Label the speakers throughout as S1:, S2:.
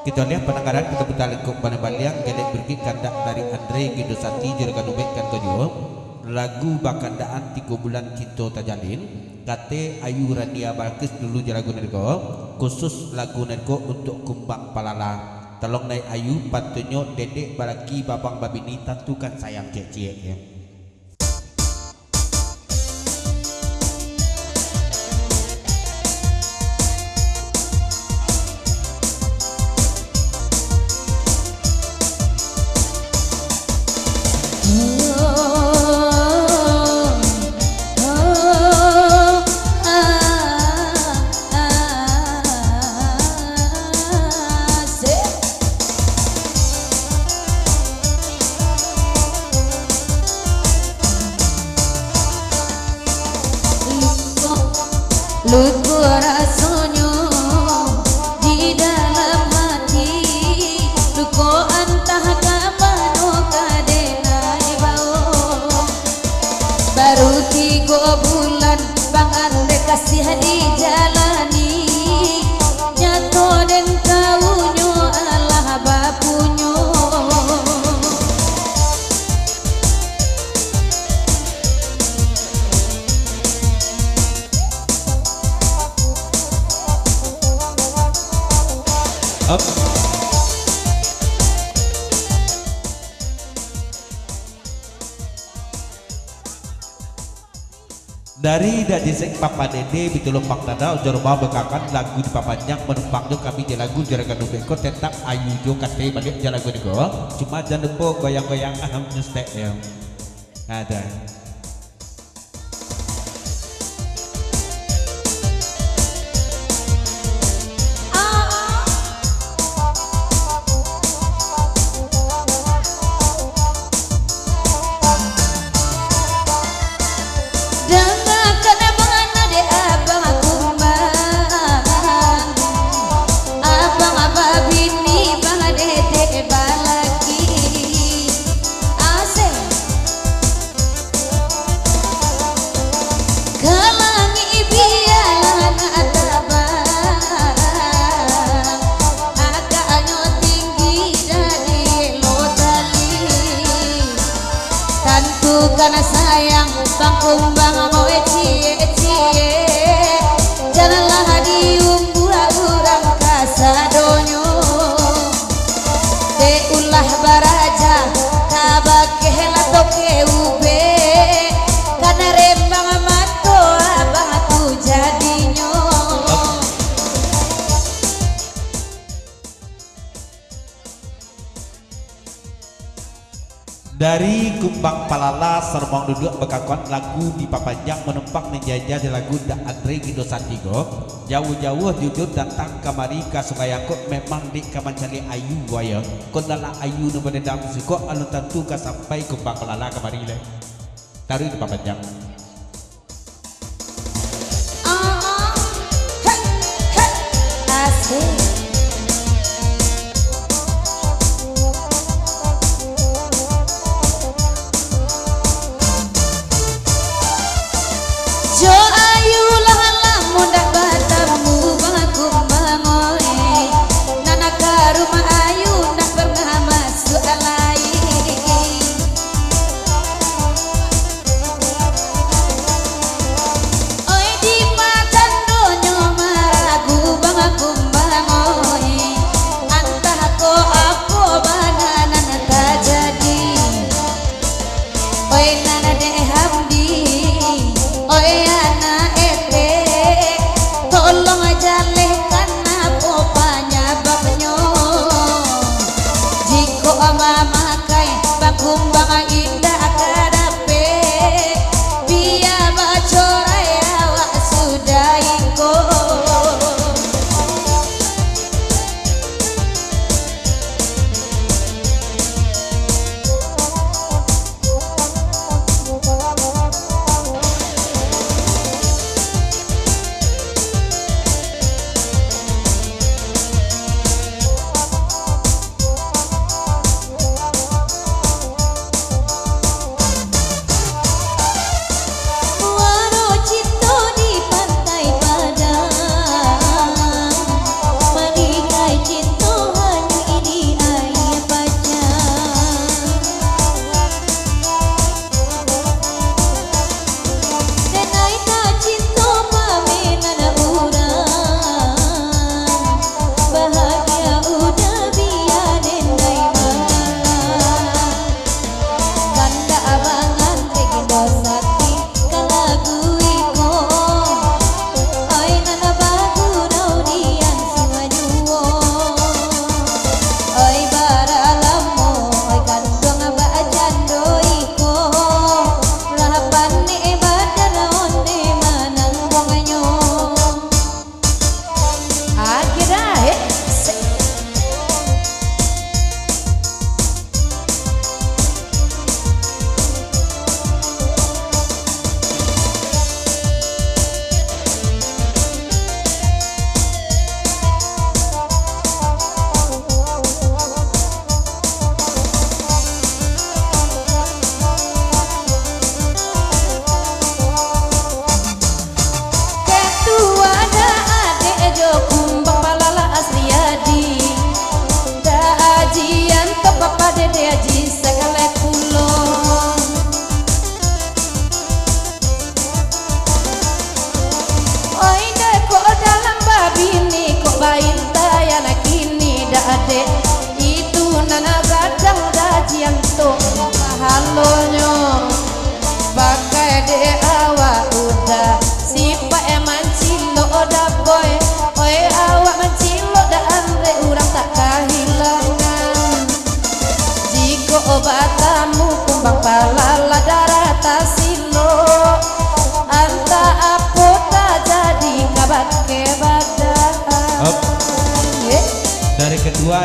S1: Kita lihat penanggaran kita putar pada baliang gelek berki kandak dari Andre Gindosati juragan ubek kan kojo lagu bakandaan 3 bulan cinta tajalin kate Ayu Rania Balkis dulu jaragu nerko khusus lagu nerko untuk kumbang palala tolong naik Ayu patunyo dedek balaki babang babini tentukan sayang cek-cek ya.
S2: Lugu rasanya di dalam hati luko antah kapano kadenai bau baru 3 bulan bang ande kasih dijalani nyato den kaunyo alah bapunyo
S1: Dari Dajisek Papa Dede Bitulung Pak Tada Jorba bekakan lagu di papanjang menumpangnya kami di lagu jaragan ubeko tentang Ayu Jo kate balik jalagu nego cuma jangan lupa goyang-goyang aham nyustek ya ada. Karena sayang bang kumbang mau ecie janganlah diumbura urang kasadonyo de ulah baraja kabakehla toke ube karena rembang mato abang tu jadinyo. Dari Kumbang Palala Sermong duduk bekakon lagu di papanjang menumpang menjajah di lagu da Andre Gindosati go jauh-jauh jujur datang kamari ka Sungayangkut memang di kamancali Ayu waya kondala Ayu nu benedam siko alun tentu ka sampai Kumbang Palala kamari le taruh di papanjang.
S2: Asik Jo ayu lah mundak batamu baku bangoe nana karuma ayu nak pernah masuk alai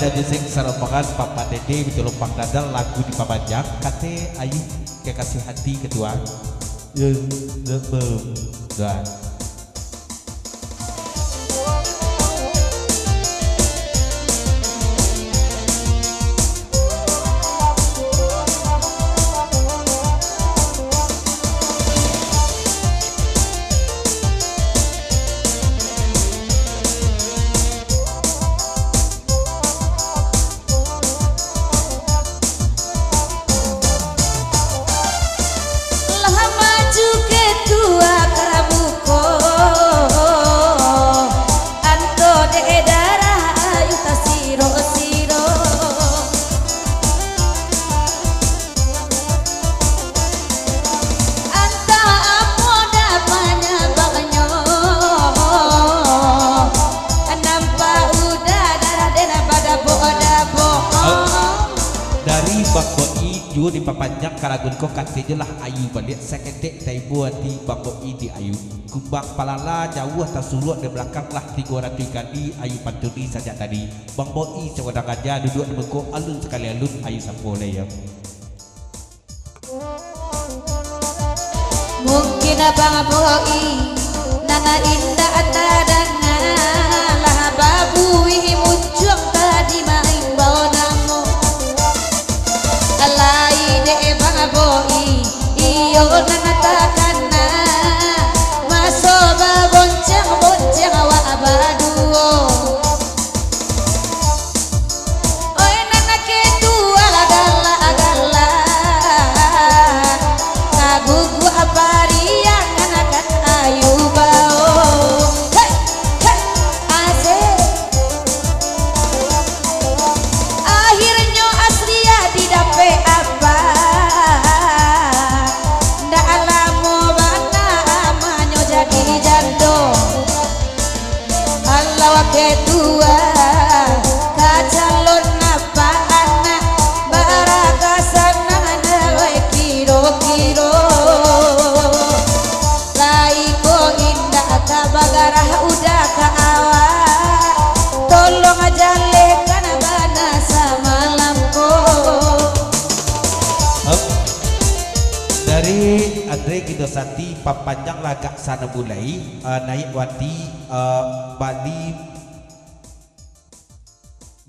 S1: ada jeseng saromongan Papa Dede betul lumpang dadal lagu di Papanjang kate ayu kekasih hati kedua yang dan di Papanjang karagun ko kate lah ayu balik seketek taibu hati bangko di ayu kubang palala jauh atas suluk di belakang lah 300 kali ayu pantuni saja tadi bang boi sewadang aja duduk di bengko alun sekali alun ayu sampole ya
S2: mungkin abang boi nana indah tadanga lah babui muncul tadi main bawa namo alai de bang boi iyo nana takana maso ba bonceng bonceng wa abaduo oi nana kedua agala agala kagugu abarian anakan ayu bao hey hey asik akhirnya aslia didape apa ndak alamu bana amanyo jadi jando Allah kedua kacalon apa anak barakasan nawe kiro-kiro laiko indah kabagarah udah ka awak tolong aja lekan bana samalamko
S1: dari Andre Gindosati Papanjang lagak sana mulai naik wati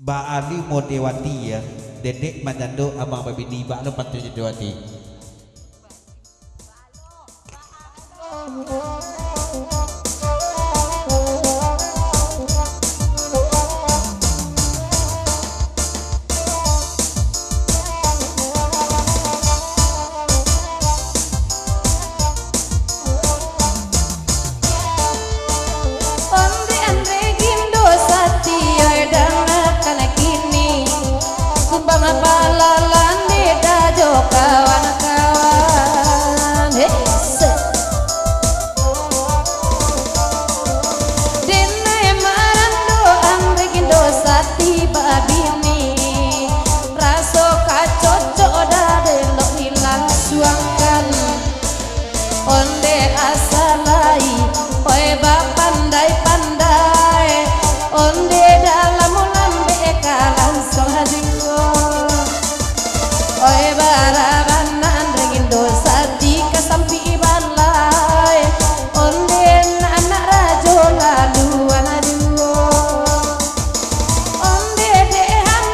S1: Baali Modewati ya dedek manjando abang babini baklo patunya Dewati
S2: Andre Gindosati oi dana kini kumbang balalan beda jo kawan-kawan dene marando Andre Gindosati babini raso kacocok dade lo hilang suangkan onde asalai oi pandai-pandai onde dalam lambe langsung hadirko oi baraban Andre Gindosati kasampi balai onde anak rajo lalu anaduo onde dehan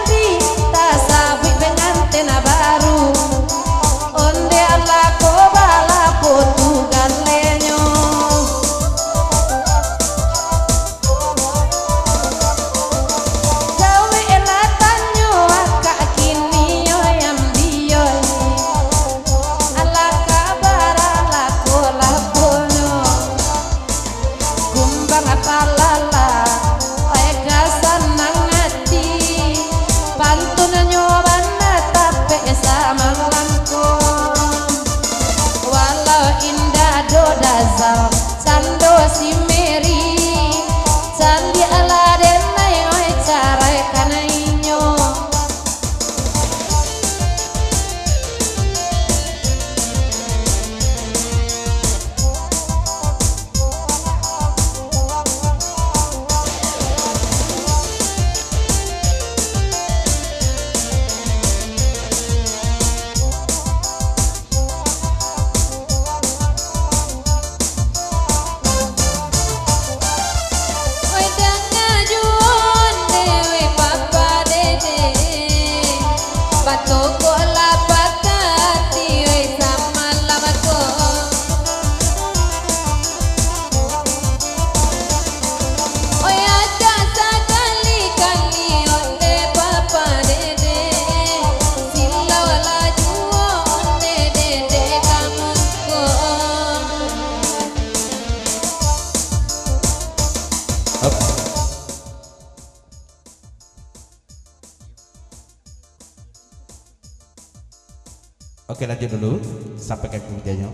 S1: Oke lanjut dulu sampai ke kerjanya.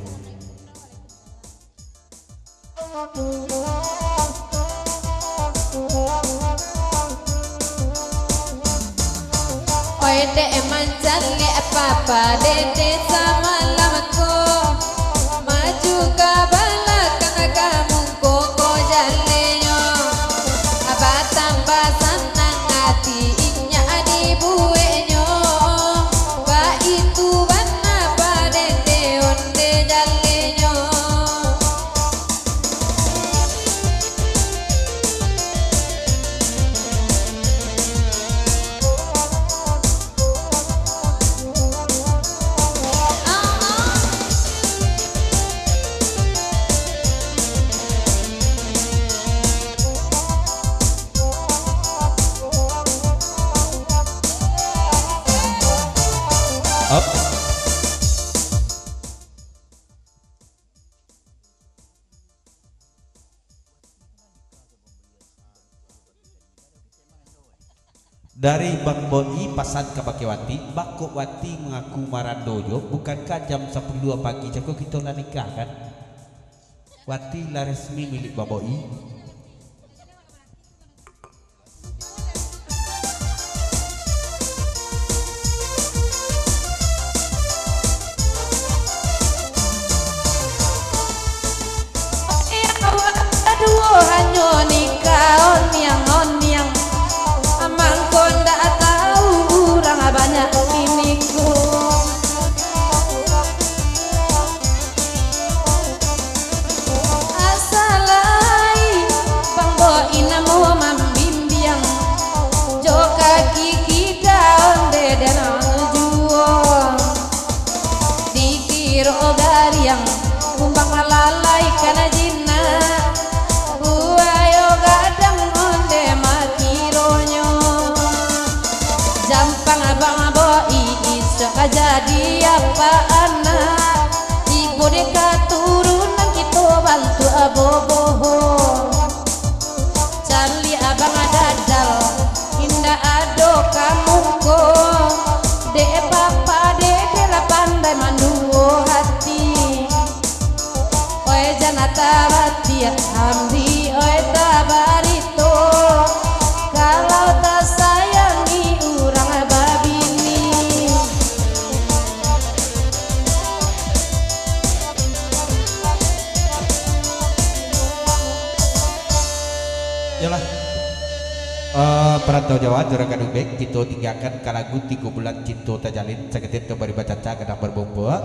S2: Oi dek manjali papa dede sama lamaku maju ke belakang kamu koko jalenyo abah tambah senang hati inya di buenyo ba itu bana ba dede onde jalenyo.
S1: Up. Dari Bang Boni pasan ke Bakiwati, Bakokwati mengaku Marandoyo, bukankah jam 10 pagi jago kita lah nikah kan? Wati lah resmi milik Baboi.
S2: Aduh hanyo nikah oniang amang kon dak tahu urang banyak kiniku asalai bang bo inamu mambimbiang jo kaki kita onde denang juo dikiro gariang kumbang malalai kana jinna buayo gadang onde makironyo jampang abang boi iso jadi apa anak ibu deka turunan kita bantu aboboho cali abang dadal indah ado kamuko de papa de la pandai manduo hati oe janata batia hamdi oe tabarito kalau tak sayangi urang babini.
S1: Yalah. Perantau Jawa Juragan Ubek kita tinggalkan kalagu 3 bulan cinta tajalin seketit kembali baca kadang berbomba